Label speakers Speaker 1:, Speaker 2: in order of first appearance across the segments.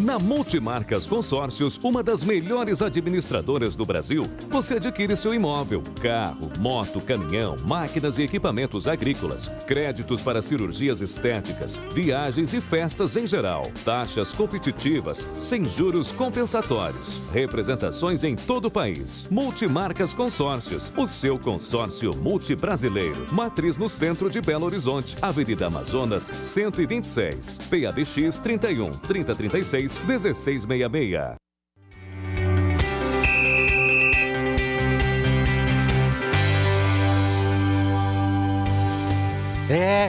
Speaker 1: Na Multimarcas Consórcios, uma das melhores administradoras do Brasil, você adquire seu imóvel, carro, moto, caminhão, máquinas e equipamentos agrícolas, créditos para cirurgias estéticas, viagens e festas em geral, taxas competitivas, sem juros compensatórios, representações em todo o país. Multimarcas Consórcios, o seu consórcio multibrasileiro. Matriz no centro de Belo Horizonte, Avenida Amazonas, 126, PABX 31 3036 1666.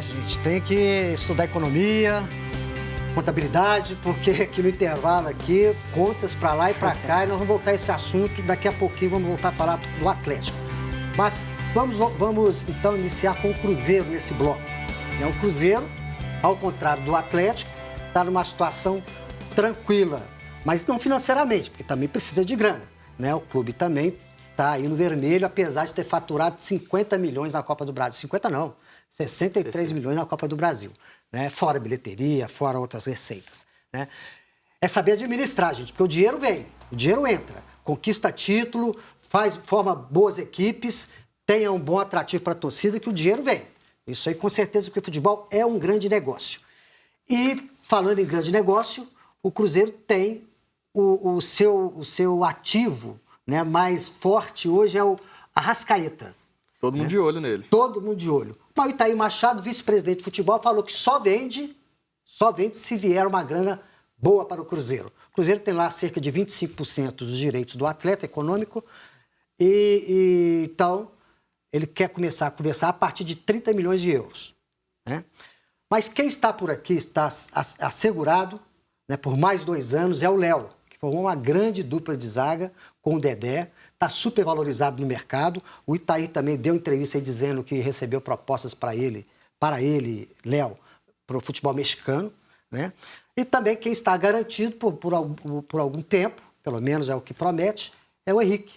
Speaker 2: Gente, tem que estudar economia, contabilidade, porque aqui no intervalo aqui, contas pra lá e pra cá, e nós vamos voltar a esse assunto, daqui a pouquinho vamos voltar a falar do Atlético. Mas vamos então iniciar com o Cruzeiro nesse bloco. O Cruzeiro, ao contrário do Atlético, está numa situação tranquila, mas não financeiramente, porque também precisa de grana, né? O clube também está aí no vermelho, apesar de ter faturado 50 milhões na Copa do Brasil. 50 não, 63 milhões na Copa do Brasil, né? Fora bilheteria, fora outras receitas, né? É saber administrar, gente, porque o dinheiro vem, o dinheiro entra, conquista título, forma boas equipes, tenha um bom atrativo para a torcida, que o dinheiro vem. Isso aí, com certeza, porque o futebol é um grande negócio. E, falando em grande negócio, o Cruzeiro tem o seu ativo, né, mais forte hoje é o Arrascaeta.
Speaker 3: Todo mundo de olho nele.
Speaker 2: Todo mundo de olho. O Itaí Machado, vice-presidente de futebol, falou que só vende se vier uma grana boa para o Cruzeiro. O Cruzeiro tem lá cerca de 25% dos direitos do atleta econômico então ele quer começar a conversar a partir de 30 milhões de euros. Né? Mas quem está por aqui, está assegurado, né, por mais 2 anos, é o Léo, que formou uma grande dupla de zaga com o Dedé, está super valorizado no mercado. O Itaí também deu entrevista aí dizendo que recebeu propostas para ele, Léo, para o futebol mexicano. Né? E também quem está garantido por algum tempo, pelo menos é o que promete, é o Henrique,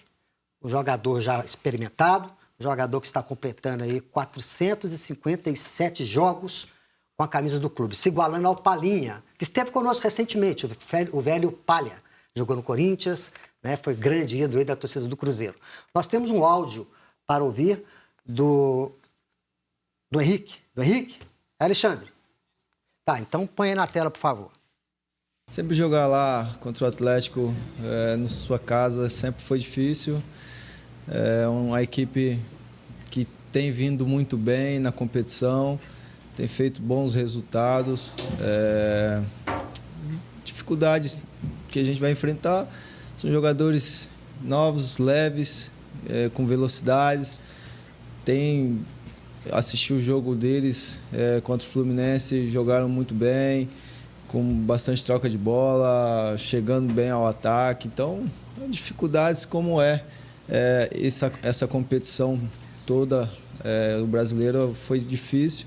Speaker 2: o jogador já experimentado, o jogador que está completando aí 457 jogos com a camisa do clube, se igualando ao Palhinha, que esteve conosco recentemente, o velho Palha, jogou no Corinthians, né, foi grande ídolo aí da torcida do Cruzeiro. Nós temos um áudio para ouvir do Henrique. Do Henrique? Alexandre? Tá, então põe aí na tela, por favor.
Speaker 4: Sempre jogar lá contra o Atlético, na sua casa, sempre foi difícil. É uma equipe que tem vindo muito bem na competição, tem feito bons resultados. Dificuldades que a gente vai enfrentar são jogadores novos, leves, com velocidades. Assisti o jogo deles contra o Fluminense, jogaram muito bem, com bastante troca de bola, chegando bem ao ataque. Então, dificuldades como essa competição toda, o brasileiro foi difícil.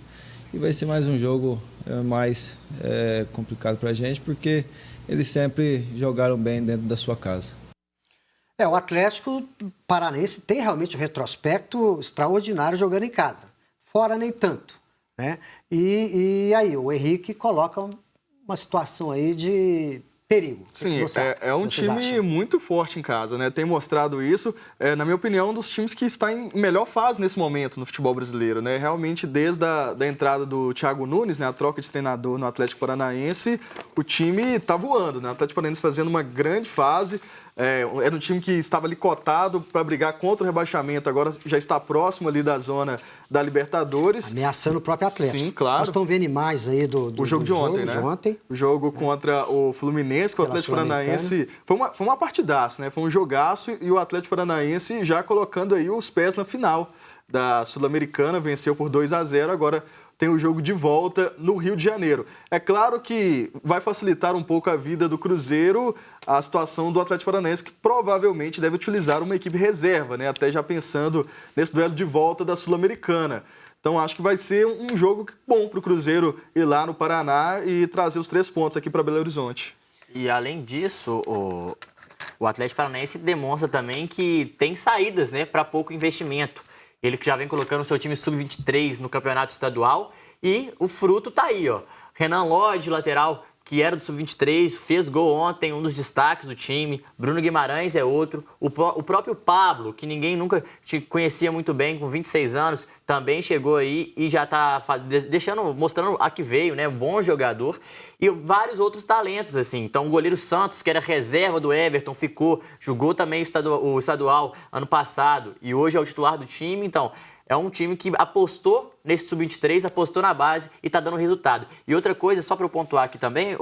Speaker 4: E vai ser mais um jogo mais complicado para a gente, porque eles sempre jogaram bem dentro da sua casa.
Speaker 2: O Atlético Paranaense tem realmente um retrospecto extraordinário jogando em casa. Fora nem tanto. Né? E aí, o Henrique coloca uma situação aí de perigo.
Speaker 3: Sim, é um time muito forte em casa, né? Tem mostrado isso. Na minha opinião, um dos times que está em melhor fase nesse momento no futebol brasileiro, né? Realmente, desde da entrada do Thiago Nunes, né? A troca de treinador no Atlético Paranaense, o time está voando, né? O Atlético Paranaense fazendo uma grande fase. Era um time que estava ali cotado para brigar contra o rebaixamento, agora já está próximo ali da zona da Libertadores.
Speaker 2: Ameaçando o próprio Atlético.
Speaker 3: Sim, claro.
Speaker 2: Nós estamos vendo imagens aí do
Speaker 3: jogo de ontem, né? O jogo contra o Fluminense, que o Atlético Paranaense... Foi uma partidaça, né? Foi um jogaço e o Atlético Paranaense já colocando aí os pés na final da Sul-Americana, venceu por 2-0, agora tem o jogo de volta no Rio de Janeiro. É claro que vai facilitar um pouco a vida do Cruzeiro a situação do Atlético Paranaense, que provavelmente deve utilizar uma equipe reserva, né? Até já pensando nesse duelo de volta da Sul-Americana. Então, acho que vai ser um jogo bom para o Cruzeiro ir lá no Paraná e trazer os 3 pontos aqui para Belo Horizonte.
Speaker 5: E, além disso, o Atlético Paranaense demonstra também que tem saídas, né, para pouco investimento. Ele que já vem colocando o seu time sub-23 no campeonato estadual e o fruto tá aí, ó. Renan Lodge, lateral, que era do Sub-23, fez gol ontem, um dos destaques do time. Bruno Guimarães é outro. O próprio Pablo, que ninguém nunca conhecia muito bem, com 26 anos, também chegou aí e já está mostrando a que veio, né? Um bom jogador. E vários outros talentos, assim. Então, o goleiro Santos, que era reserva do Everton, jogou também o estadual ano passado e hoje é o titular do time. Então, é um time que apostou nesse Sub-23, apostou na base e está dando resultado. E outra coisa, só para eu pontuar aqui também,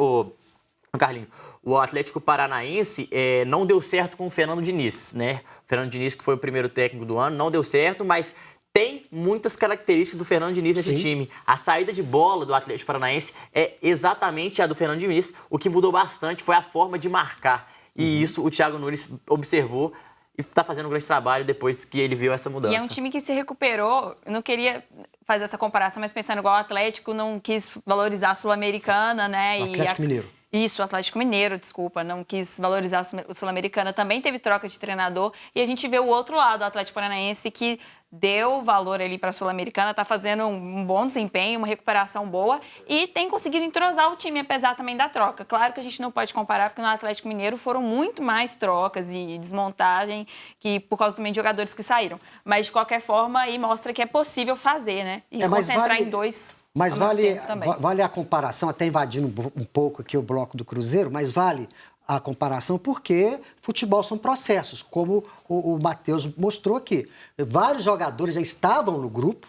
Speaker 5: Carlinhos, o Atlético Paranaense não deu certo com o Fernando Diniz, né? O Fernando Diniz, que foi o primeiro técnico do ano, não deu certo, mas tem muitas características do Fernando Diniz nesse time. A saída de bola do Atlético Paranaense é exatamente a do Fernando Diniz. O que mudou bastante foi a forma de marcar. E isso o Thiago Nunes observou e está fazendo um grande trabalho depois que ele viu essa mudança.
Speaker 6: E é um time que se recuperou. Eu não queria fazer essa comparação, mas pensando igual o Atlético não quis valorizar a Sul-Americana, né?
Speaker 2: O Atlético Mineiro.
Speaker 6: Isso, o Atlético Mineiro, desculpa, não quis valorizar a Sul-Americana. Também teve troca de treinador. E a gente vê o outro lado, o Atlético Paranaense, que deu valor ali para a Sul-Americana, está fazendo um bom desempenho, uma recuperação boa e tem conseguido entrosar o time, apesar também da troca. Claro que a gente não pode comparar, porque no Atlético Mineiro foram muito mais trocas e desmontagem que por causa também de jogadores que saíram. Mas, de qualquer forma, aí mostra que é possível fazer, né? E concentrar em dois.
Speaker 2: Mas vale a comparação, até invadindo um pouco aqui o bloco do Cruzeiro, mas vale a comparação porque futebol são processos, como o Matheus mostrou aqui. Vários jogadores já estavam no grupo,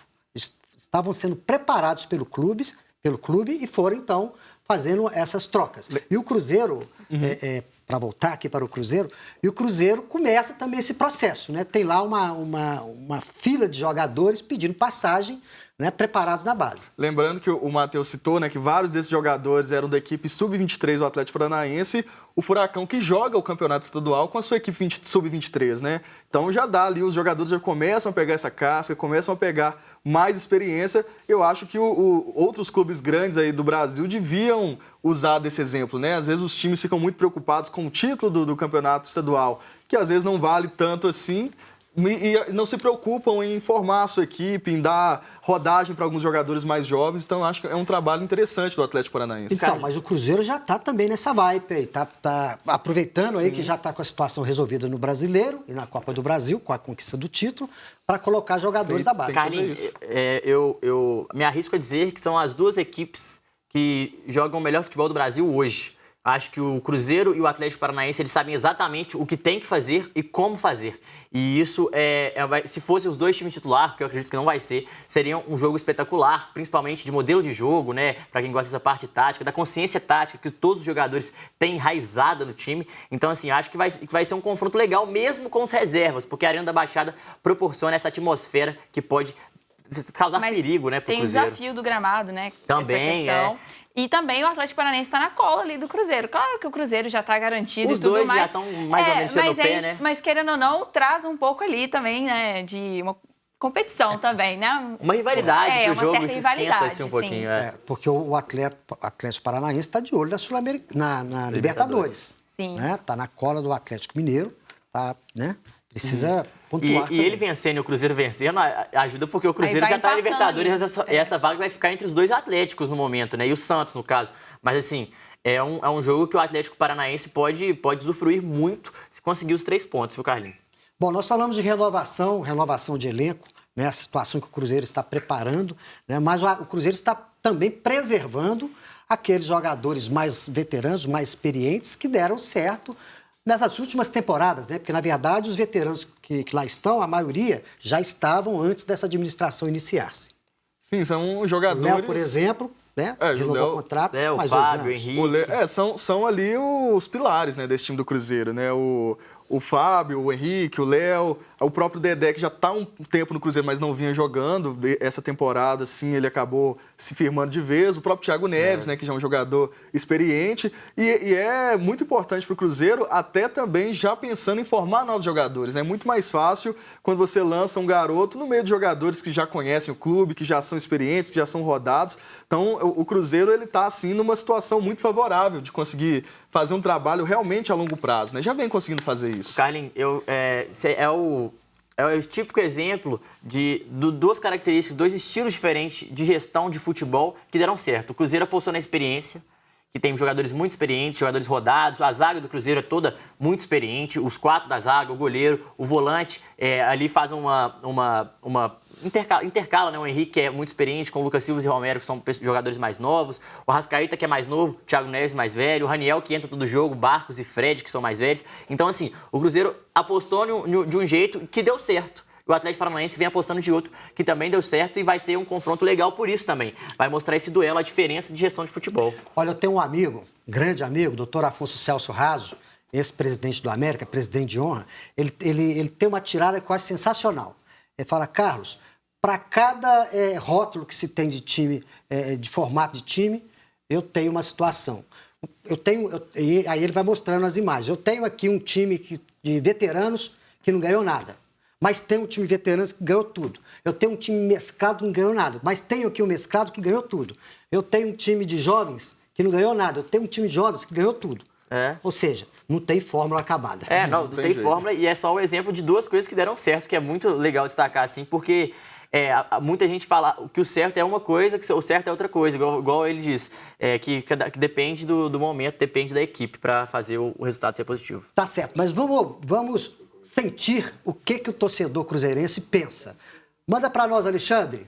Speaker 2: estavam sendo preparados pelo clube e foram, então, fazendo essas trocas. E o Cruzeiro, para voltar aqui para o Cruzeiro, e o Cruzeiro começa também esse processo, né? Tem lá uma fila de jogadores pedindo passagem, né, preparados na base.
Speaker 3: Lembrando que o Matheus citou, né, que vários desses jogadores eram da equipe Sub-23 do Atlético Paranaense, o Furacão que joga o campeonato estadual com a sua equipe Sub-23, né? Então já dá ali, os jogadores já começam a pegar essa casca, começam a pegar mais experiência. Eu acho que outros clubes grandes aí do Brasil deviam usar desse exemplo, né? Às vezes os times ficam muito preocupados com o título do campeonato estadual, que às vezes não vale tanto assim, e não se preocupam em formar a sua equipe, em dar rodagem para alguns jogadores mais jovens. Então, acho que é um trabalho interessante do Atlético Paranaense.
Speaker 2: Então, mas o Cruzeiro já está também nessa vibe aí. Tá aproveitando aí que já está com a situação resolvida no Brasileiro e na Copa do Brasil, com a conquista do título, para colocar jogadores da base.
Speaker 5: Carlinhos, eu me arrisco a dizer que são as duas equipes que jogam o melhor futebol do Brasil hoje. Acho que o Cruzeiro e o Atlético Paranaense, eles sabem exatamente o que tem que fazer e como fazer. E isso, se fossem os dois times titulares, que eu acredito que não vai ser, seria um jogo espetacular, principalmente de modelo de jogo, né? Para quem gosta dessa parte tática, da consciência tática que todos os jogadores têm enraizada no time. Então, assim, acho que vai ser um confronto legal, mesmo com os reservas, porque a Arena da Baixada proporciona essa atmosfera que pode causar perigo, né, pro Cruzeiro.
Speaker 6: Tem o desafio do gramado, né?
Speaker 5: Também,
Speaker 6: E também o Atlético Paranaense está na cola ali do Cruzeiro. Claro que o Cruzeiro já está garantido
Speaker 5: Os
Speaker 6: e tudo
Speaker 5: dois
Speaker 6: mais.
Speaker 5: já estão mais ou menos no pé, né?
Speaker 6: Mas querendo ou não, traz um pouco ali também, né, de uma competição também, né?
Speaker 5: Uma rivalidade, que o jogo se esquenta assim um
Speaker 6: sim.
Speaker 5: pouquinho.
Speaker 2: Porque o Atlético Paranaense está de olho na Libertadores.
Speaker 6: Sim.
Speaker 2: Né? Tá na cola do Atlético Mineiro, tá, né? Precisa pontuar.
Speaker 5: E ele vencendo e o Cruzeiro vencendo ajuda, porque o Cruzeiro já está na Libertadores e essa vaga vai ficar entre os dois Atléticos no momento, né? E o Santos, no caso. Mas, assim, é um jogo que o Atlético Paranaense pode usufruir muito se conseguir os 3 pontos, viu, Carlinhos?
Speaker 2: Bom, nós falamos de renovação de elenco, né? A situação que o Cruzeiro está preparando, né? Mas o Cruzeiro está também preservando aqueles jogadores mais veteranos, mais experientes, que deram certo nessas últimas temporadas, né? Porque, na verdade, os veteranos que lá estão, a maioria, já estavam antes dessa administração iniciar-se.
Speaker 3: Sim, são jogadores...
Speaker 2: O Léo, por exemplo, né? Renovou o contrato,
Speaker 5: o
Speaker 2: mais
Speaker 5: Fábio,
Speaker 2: 2 anos.
Speaker 5: o Henrique.
Speaker 3: São ali os pilares, né, desse time do Cruzeiro, né? O Fábio, o Henrique, o Léo, o próprio Dedé, que já está um tempo no Cruzeiro, mas não vinha jogando. Essa temporada, sim, ele acabou se firmando de vez. O próprio Thiago Neves, né, que já é um jogador experiente. E é muito importante para o Cruzeiro, até também já pensando em formar novos jogadores. É muito mais fácil quando você lança um garoto no meio de jogadores que já conhecem o clube, que já são experientes, que já são rodados. Então, o Cruzeiro está, assim, numa situação muito favorável de conseguir fazer um trabalho realmente a longo prazo, né? Já vem conseguindo fazer isso.
Speaker 5: Carlinhos, é o típico exemplo de duas características, 2 estilos diferentes de gestão de futebol que deram certo. O Cruzeiro apostou na experiência, que tem jogadores muito experientes, jogadores rodados. A zaga do Cruzeiro é toda muito experiente. Os 4 da zaga, o goleiro, o volante, ali faz intercala, né? O Henrique, que é muito experiente, com o Lucas Silva e o Romero, que são jogadores mais novos. O Arrascaeta, que é mais novo. O Thiago Neves, mais velho. O Raniel, que entra todo jogo. Barcos e Fred, que são mais velhos. Então, assim, o Cruzeiro apostou de um jeito que deu certo. O Atlético Paranaense vem apostando de outro, que também deu certo, e vai ser um confronto legal por isso também. Vai mostrar esse duelo, a diferença de gestão de futebol.
Speaker 2: Olha, eu tenho um amigo, grande amigo, doutor Afonso Celso Raso, ex-presidente do América, presidente de honra. Ele tem uma tirada quase sensacional. Ele fala, Carlos, para cada rótulo que se tem de time, de formato de time, eu tenho uma situação. E aí ele vai mostrando as imagens. Eu tenho aqui um time de veteranos que não ganhou nada. Mas tem um time veterano que ganhou tudo. Eu tenho um time mesclado que não ganhou nada. Mas tenho aqui um mesclado que ganhou tudo. Eu tenho um time de jovens que não ganhou nada. Eu tenho um time de jovens que ganhou tudo. Ou seja, não tem fórmula acabada.
Speaker 5: Não tem fórmula, e é só o exemplo de 2 coisas que deram certo, que é muito legal destacar, assim, porque muita gente fala que o certo é uma coisa, que o certo é outra coisa, igual ele diz, que depende do momento, depende da equipe para fazer o resultado ser positivo.
Speaker 2: Tá certo, mas vamos sentir o que o torcedor cruzeirense pensa. Manda para nós, Alexandre.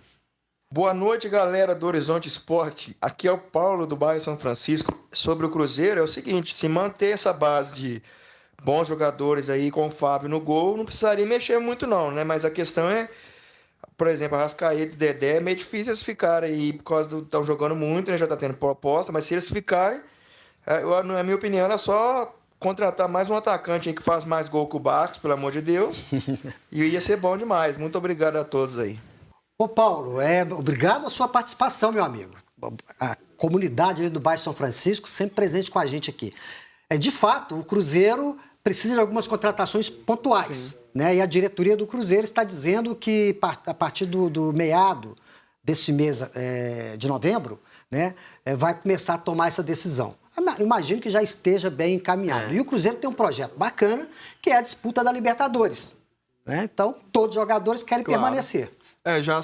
Speaker 7: Boa noite, galera do Horizonte Esporte. Aqui é o Paulo, do bairro São Francisco. Sobre o Cruzeiro, é o seguinte, se manter essa base de bons jogadores aí com o Fábio no gol, não precisaria mexer muito não, né? Mas a questão é, por exemplo, Arrascaeta e Dedé, é meio difícil eles ficarem aí, por causa do estão jogando muito, né? Já tá tendo proposta, mas se eles ficarem, na minha opinião, é só contratar mais um atacante aí que faz mais gol que o Barcos, pelo amor de Deus, e ia ser bom demais. Muito obrigado a todos aí.
Speaker 2: Ô Paulo, obrigado a sua participação, meu amigo. A comunidade ali do bairro São Francisco sempre presente com a gente aqui. De fato, o Cruzeiro precisa de algumas contratações pontuais, né? E a diretoria do Cruzeiro está dizendo que a partir do meado desse mês de novembro, né, vai começar a tomar essa decisão. Imagino que já esteja bem encaminhado. E o Cruzeiro tem um projeto bacana, que é a disputa da Libertadores, né? Então, todos os jogadores querem permanecer.
Speaker 3: Já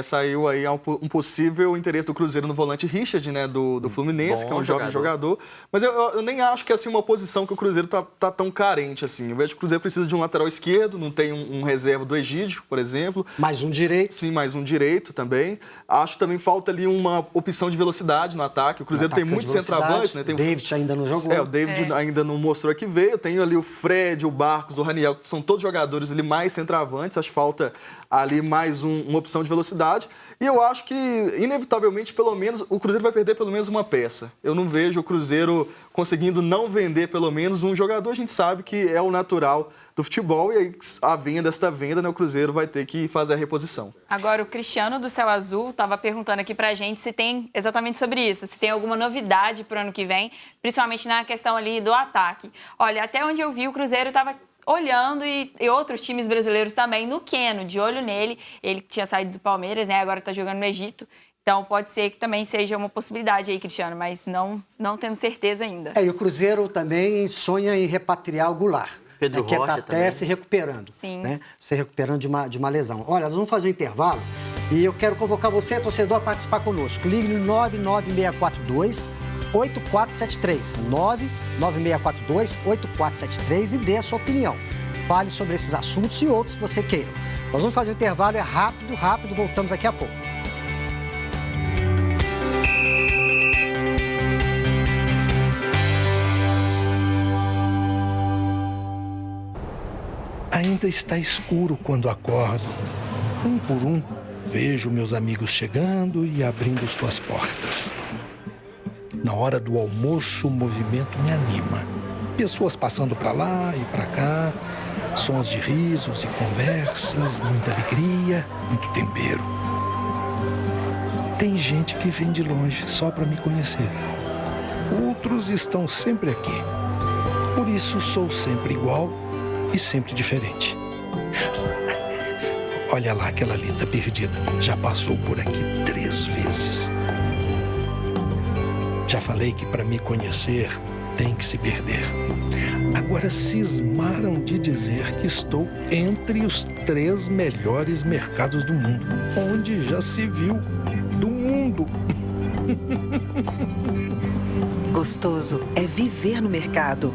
Speaker 3: saiu aí um possível interesse do Cruzeiro no volante Richard, né, do Fluminense, que é um jovem jogador. Mas eu nem acho que é assim, uma posição que o Cruzeiro tá tão carente assim. Eu vejo que o Cruzeiro precisa de um lateral esquerdo, não tem um reserva do Egídio, por exemplo.
Speaker 2: Mais um direito.
Speaker 3: Sim, mais um direito também. Acho que também falta ali uma opção de velocidade no ataque. O Cruzeiro tem muitos centroavantes, né?
Speaker 2: O David ainda não jogou.
Speaker 3: O David ainda não mostrou que veio. Tem ali o Fred, o Barcos, o Raniel, que são todos jogadores ali mais centroavantes. Acho que falta ali mais uma opção de velocidade. E eu acho que, inevitavelmente, pelo menos, o Cruzeiro vai perder pelo menos uma peça. Eu não vejo o Cruzeiro conseguindo não vender pelo menos um jogador. A gente sabe que é o natural do futebol, e aí, esta venda, né, o Cruzeiro vai ter que fazer a reposição.
Speaker 6: Agora, o Cristiano do Céu Azul estava perguntando aqui pra gente se tem exatamente sobre isso, se tem alguma novidade pro ano que vem, principalmente na questão ali do ataque. Olha, até onde eu vi, o Cruzeiro estava olhando, e outros times brasileiros também, no Keno, de olho nele. Ele tinha saído do Palmeiras, né? Agora está jogando no Egito. Então pode ser que também seja uma possibilidade aí, Cristiano, mas não temos certeza ainda.
Speaker 2: E o Cruzeiro também sonha em repatriar o Goulart.
Speaker 5: Pedro
Speaker 2: que
Speaker 5: Rocha
Speaker 2: está até
Speaker 5: também
Speaker 2: se recuperando.
Speaker 6: Sim.
Speaker 2: Né? Se recuperando de uma lesão. Olha, nós vamos fazer um intervalo e eu quero convocar você, torcedor, a participar conosco. Ligue no 99642-8473. 99642-8473 e dê a sua opinião. Fale sobre esses assuntos e outros que você queira. Nós vamos fazer um intervalo, é rápido, voltamos daqui a pouco.
Speaker 8: Ainda está escuro quando acordo. Um por um, vejo meus amigos chegando e abrindo suas portas. Na hora do almoço, o movimento me anima. Pessoas passando para lá e para cá, sons de risos e conversas, muita alegria, muito tempero. Tem gente que vem de longe só para me conhecer. Outros estão sempre aqui. Por isso sou sempre igual e sempre diferente. Olha lá aquela linda perdida. Já passou por aqui 3 vezes. Já falei que para me conhecer tem que se perder. Agora cismaram de dizer que estou entre os 3 melhores mercados do mundo. Onde já se viu do mundo.
Speaker 9: Gostoso é viver no mercado.